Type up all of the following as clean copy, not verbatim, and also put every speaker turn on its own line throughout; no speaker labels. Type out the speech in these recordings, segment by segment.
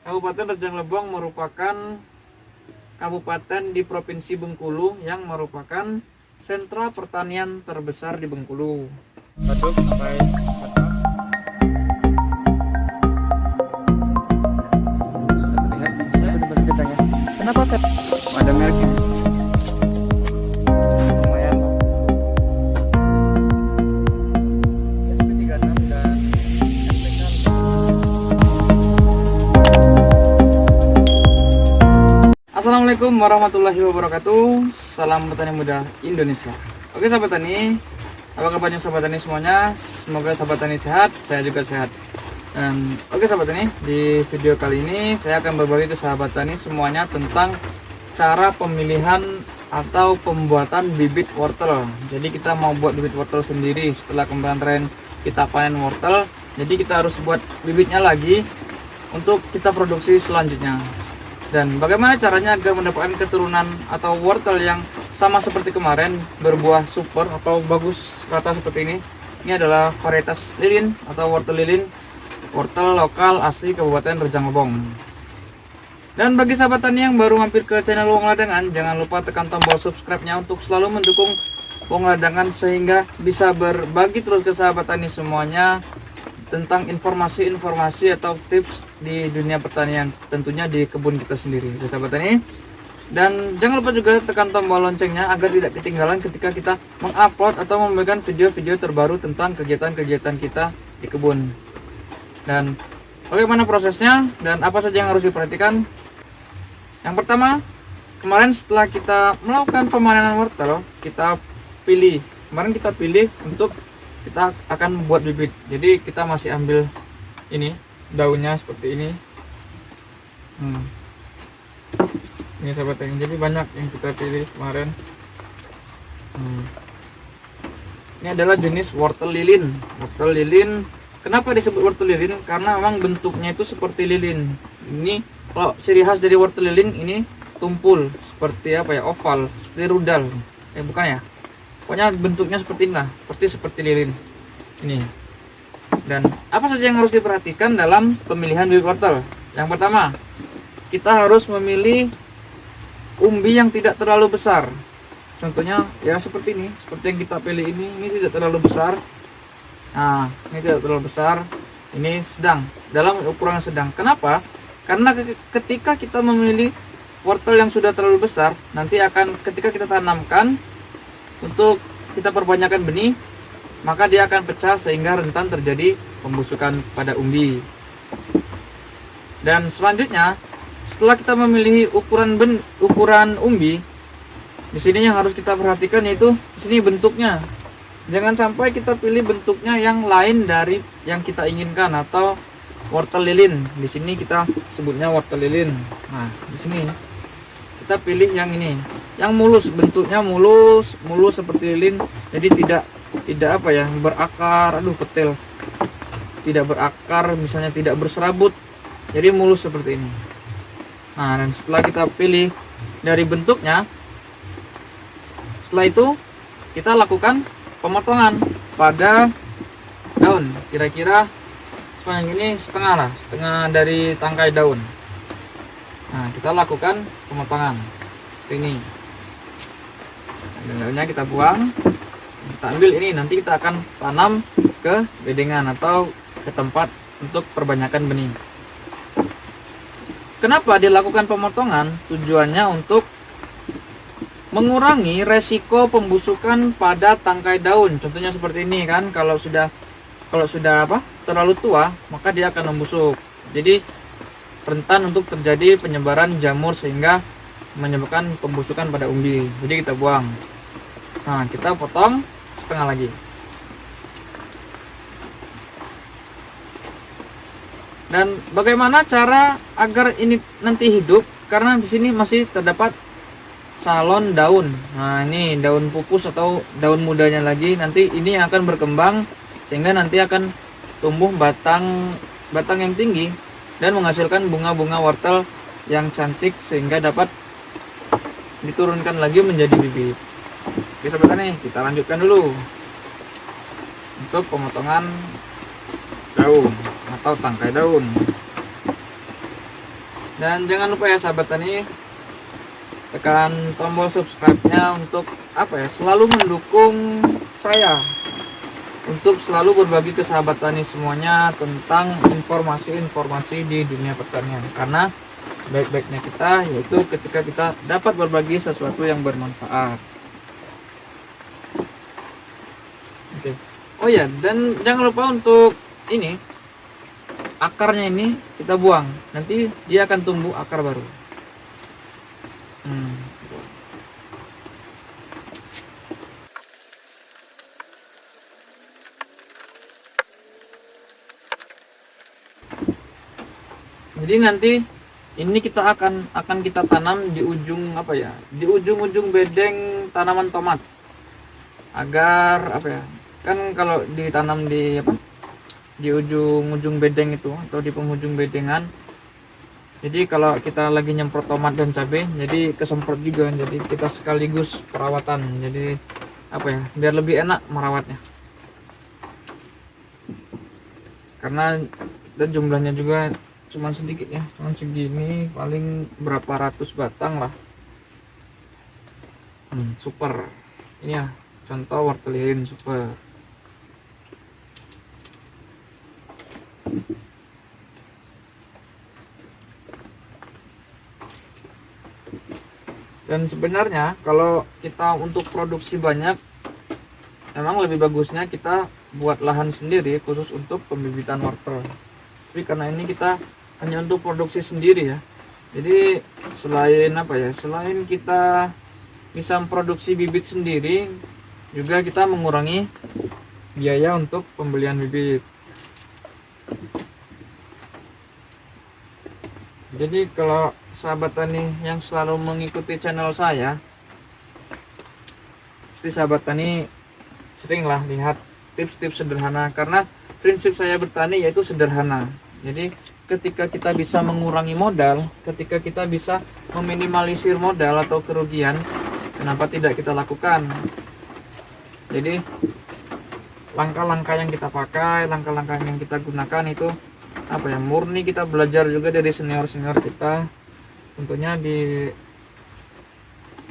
Kabupaten Rejang Lebong merupakan kabupaten di Provinsi Bengkulu yang merupakan sentra pertanian terbesar di Bengkulu. Aduk sampai rata. Kenapa Sep? Ada mereknya. Lumayan. SP36 dan SPK. Assalamualaikum warahmatullahi wabarakatuh. Salam petani muda Indonesia. Oke sahabat tani, apa kabarnya sahabat tani semuanya? Semoga sahabat tani sehat, saya juga sehat. Dan oke sahabat tani, di video kali ini saya akan berbagi ke sahabat tani semuanya tentang cara pemilihan atau pembuatan bibit wortel. Jadi kita mau buat bibit wortel sendiri setelah kemarin kita panen wortel. Jadi kita harus buat bibitnya lagi untuk kita produksi selanjutnya. Dan bagaimana caranya agar mendapatkan keturunan atau wortel yang sama seperti kemarin, berbuah super atau bagus rata seperti ini. Ini adalah varietas lilin atau wortel lilin, wortel lokal asli Kabupaten Rejang Lebong. Dan bagi sahabat tani yang baru mampir ke channel Wong Ladangan, jangan lupa tekan tombol subscribe-nya untuk selalu mendukung Wong Ladangan sehingga bisa berbagi terus ke sahabat tani semuanya tentang informasi-informasi atau tips di dunia pertanian, tentunya di kebun kita sendiri, ya sahabat tani. Dan jangan lupa juga tekan tombol loncengnya agar tidak ketinggalan ketika kita mengupload atau memberikan video-video terbaru tentang kegiatan-kegiatan kita di kebun. Dan bagaimana prosesnya dan apa saja yang harus diperhatikan? Yang pertama, kemarin setelah kita melakukan pemanenan wortel, kita pilih. Kemarin kita pilih untuk kita akan membuat bibit. Jadi kita masih ambil ini daunnya seperti ini. Ini sahabat tani, jadi banyak yang kita pilih kemarin. Ini adalah jenis wortel lilin. Wortel lilin, kenapa disebut wortel lilin? Karena memang bentuknya itu seperti lilin. Ini kalau ciri khas dari wortel lilin ini tumpul seperti apa ya, oval, seperti rudal. Bukan ya? Pokoknya bentuknya seperti ini lah, seperti lilin ini. Dan apa saja yang harus diperhatikan dalam pemilihan bibit wortel? Yang pertama, kita harus memilih umbi yang tidak terlalu besar. Contohnya ya seperti ini, seperti yang kita pilih ini tidak terlalu besar. Nah, ini tidak terlalu besar, ini sedang, dalam ukuran sedang. Kenapa? Karena ketika kita memilih wortel yang sudah terlalu besar, nanti akan ketika kita tanamkan untuk kita perbanyakkan benih, maka dia akan pecah sehingga rentan terjadi pembusukan pada umbi. Dan selanjutnya, setelah kita memilih ukuran umbi, di sini yang harus kita perhatikan yaitu di sini bentuknya. Jangan sampai kita pilih bentuknya yang lain dari yang kita inginkan atau wortel lilin. Di sini kita sebutnya wortel lilin. Nah, di sini kita pilih yang ini, yang mulus, bentuknya mulus seperti lilin. Jadi tidak apa ya, berakar, petil. Tidak berakar, misalnya tidak berserabut. Jadi mulus seperti ini. Nah, dan setelah kita pilih dari bentuknya, setelah itu kita lakukan pemotongan pada daun. Kira-kira sepanjang ini setengah dari tangkai daun. Nah, kita lakukan pemotongan seperti ini. Daunnya kita buang, kita ambil ini, nanti kita akan tanam ke bedengan atau ke tempat untuk perbanyakan benih. Kenapa dilakukan pemotongan? Tujuannya untuk mengurangi resiko pembusukan pada tangkai daun. Contohnya seperti ini kan, kalau sudah terlalu tua, maka dia akan membusuk. Jadi rentan untuk terjadi penyebaran jamur sehingga menyebabkan pembusukan pada umbi. Jadi kita buang. Nah, kita potong setengah lagi. Dan bagaimana cara agar ini nanti hidup? Karena di sini masih terdapat calon daun. Nah, ini daun pupus atau daun mudanya lagi. Nanti ini akan berkembang sehingga nanti akan tumbuh batang yang tinggi dan menghasilkan bunga-bunga wortel yang cantik sehingga dapat diturunkan lagi menjadi bibit. Oke sahabat tani, kita lanjutkan dulu untuk pemotongan daun atau tangkai daun. Dan jangan lupa ya sahabat tani, tekan tombol subscribe-nya untuk selalu mendukung saya untuk selalu berbagi ke sahabat tani semuanya tentang informasi-informasi di dunia pertanian. Karena sebaik-baiknya kita yaitu ketika kita dapat berbagi sesuatu yang bermanfaat. Oke. Oh ya, dan jangan lupa untuk ini, akarnya ini kita buang, nanti dia akan tumbuh akar baru. Jadi nanti ini kita akan kita tanam di ujung di ujung-ujung bedeng tanaman tomat, agar kan kalau ditanam di ujung-ujung bedeng itu atau di penghujung bedengan, jadi kalau kita lagi nyemprot tomat dan cabai jadi kesemprot juga, jadi kita sekaligus perawatan, jadi biar lebih enak merawatnya, karena dan jumlahnya juga cuman sedikit ya, cuman segini, paling berapa ratus batang lah. Super ini ya, contoh wortel lilin super. Dan sebenarnya kalau kita untuk produksi banyak, memang lebih bagusnya kita buat lahan sendiri khusus untuk pembibitan wortel. Tapi karena ini kita hanya untuk produksi sendiri ya, jadi selain selain kita bisa memproduksi bibit sendiri, juga kita mengurangi biaya untuk pembelian bibit. Jadi kalau sahabat tani yang selalu mengikuti channel saya, pasti sahabat tani seringlah lihat tips-tips sederhana, karena prinsip saya bertani yaitu sederhana. Jadi ketika kita bisa mengurangi modal, ketika kita bisa meminimalisir modal atau kerugian, kenapa tidak kita lakukan? Jadi langkah-langkah yang kita pakai, langkah-langkah yang kita gunakan itu murni kita belajar juga dari senior-senior kita, tentunya di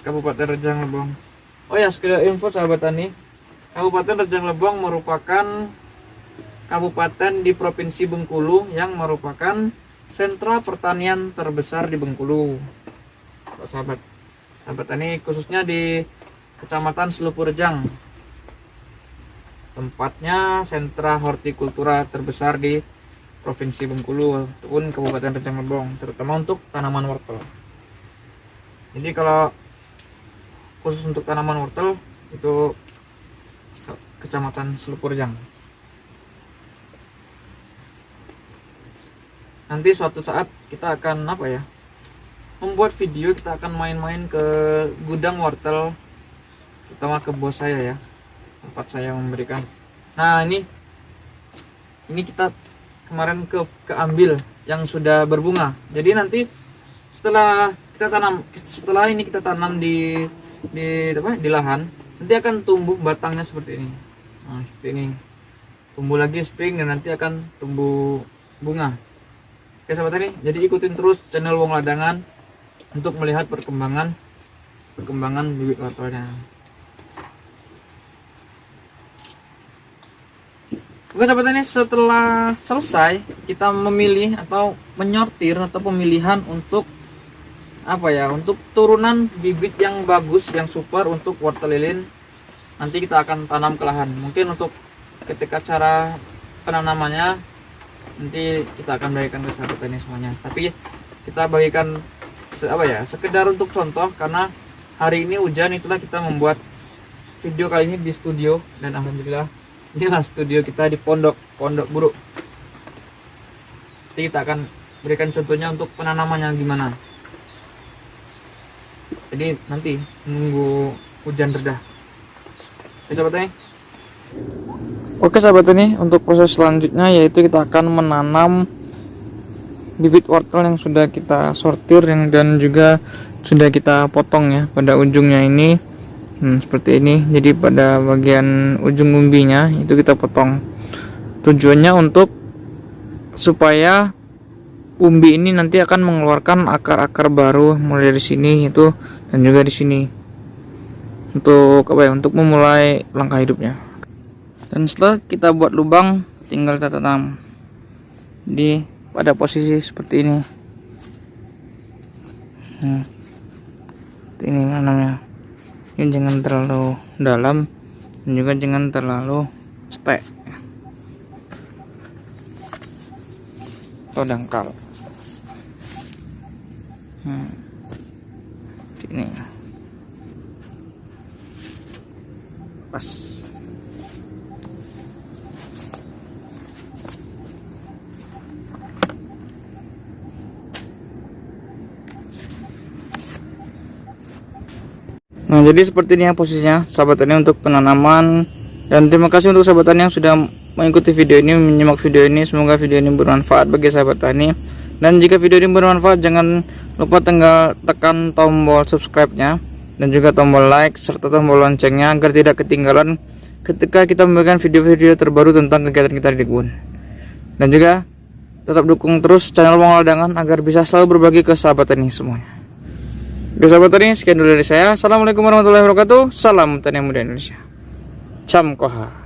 Kabupaten Rejang Lebong. Oh ya, sekedar info sahabat tani, Kabupaten Rejang Lebong merupakan kabupaten di Provinsi Bengkulu yang merupakan sentra pertanian terbesar di Bengkulu. Sahabat tani, khususnya di Kecamatan Selupurejang, tempatnya sentra hortikultura terbesar di Provinsi Bengkulu ataupun Kabupaten Rejang Lebong, terutama untuk tanaman wortel. Jadi kalau khusus untuk tanaman wortel itu Kecamatan Selupurejang. Nanti suatu saat kita akan membuat video, kita akan main-main ke gudang wortel, terutama ke bos saya ya, tempat saya memberikan. Nah ini kita kemarin keambil yang sudah berbunga. Jadi nanti setelah kita tanam di lahan, nanti akan tumbuh batangnya seperti ini. Nah, seperti ini. Tumbuh lagi spring dan nanti akan tumbuh bunga. Oke sahabat tani, jadi ikutin terus channel Wong Ladangan untuk melihat perkembangan bibit wortelnya. Oke sahabat tani, setelah selesai kita memilih atau menyortir atau pemilihan untuk untuk turunan bibit yang bagus, yang super untuk wortel lilin, nanti kita akan tanam ke lahan. Mungkin untuk ketika cara penanamannya nanti kita akan bagikan ke sahabat tani semuanya, tapi kita bagikan sekedar untuk contoh, karena hari ini hujan, itulah kita membuat video kali ini di studio, dan alhamdulillah inilah studio kita di pondok buruk. Nanti kita akan berikan contohnya untuk penanamannya gimana, jadi nanti menunggu hujan reda. Oke sahabat tani. Oke sahabat tani, untuk proses selanjutnya yaitu kita akan menanam bibit wortel yang sudah kita sortir dan juga sudah kita potong ya pada ujungnya ini. Seperti ini. Jadi pada bagian ujung umbinya itu kita potong. Tujuannya untuk supaya umbi ini nanti akan mengeluarkan akar-akar baru mulai dari sini itu dan juga di sini untuk apa ya, untuk memulai langkah hidupnya. Dan setelah kita buat lubang, tinggal kita tanam pada posisi seperti ini. Ini namanya. Ini jangan terlalu dalam dan juga jangan terlalu stek atau dangkal. Ini pas. Nah, jadi seperti ini ya posisinya sahabat tani untuk penanaman. Dan terima kasih untuk sahabat tani yang sudah mengikuti video ini, menyimak video ini. Semoga video ini bermanfaat bagi sahabat tani. Dan jika video ini bermanfaat, jangan lupa tinggal tekan tombol subscribe-nya dan juga tombol like serta tombol loncengnya agar tidak ketinggalan ketika kita memberikan video-video terbaru tentang kegiatan kita di kebun. Dan juga tetap dukung terus channel Pengoladangan agar bisa selalu berbagi ke sahabat tani semuanya. Oke sahabat tani, sekian dulu dari saya. Assalamualaikum warahmatullahi wabarakatuh. Salam tani muda Indonesia. Cam Koha.